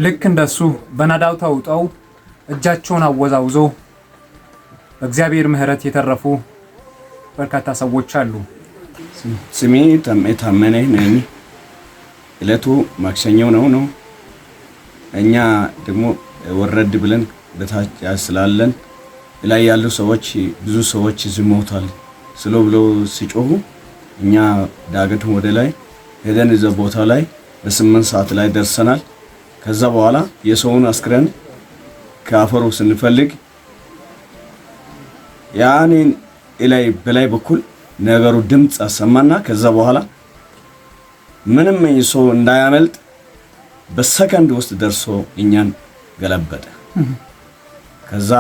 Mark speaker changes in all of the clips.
Speaker 1: ልክ እንደሱ በናዳው ተውጠው እጃቸውን አወዛውዘው በእግዚአብሔር ምሕረት የተረፉ በርካታ ሰዎች አሉ።
Speaker 2: ስሜ ታመነ ነኝ። እለቱ ማክሰኞ ነው። እኛ ደግሞ ወረድ ብለን በታች ያስላለን ላይ ያሉ ሰዎች ብዙ ሰዎች ዝሞታል ስለ ብለው ሲጮሁ እኛ ዳገት ወደ ላይ ሄደን እዛ ቦታ ላይ በ8 ሰዓት ላይ ደርሰናል። ከዛ በኋላ የሰውን አስክሬን ከአፈሩ ስንፈልግ ያኔን በላይ በኩል ነገሩ ድምጽ አሰማና ከዛ በኋላ ምንም ሰው እንዳያመልጥ በሰከንድ ውስጥ ደርሶ እኛን ገለበጠ። ከዛ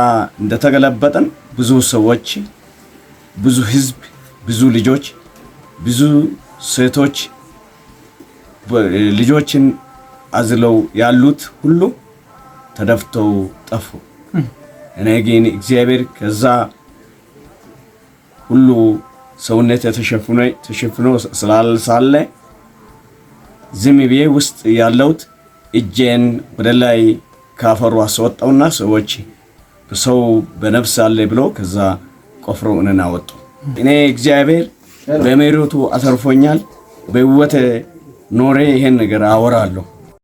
Speaker 2: እንደተገለበጠን ብዙ ሰዎች፣ ብዙ ህዝብ፣ ብዙ ልጆች፣ ብዙ ሴቶች ልጆችን አዝለው ያሉት ሁሉ ተደፍተው ጠፉ። እኔ ግን እግዚአብሔር ከዛ ሁሉ ሰውነት ተሸፍኖ ስላልሳለ ዝም ብዬ ውስጥ ያለውት እጄን ወደ ላይ ካፈሩ አስወጣውና ሰዎች ሰው በነፍስ አለ ብሎ ከዛ ቆፍረው እነና ወጡ። እኔ እግዚአብሔር በመሪቱ አተርፎኛል። በህይወት ኖሬ ይሄን ነገር አወራለሁ።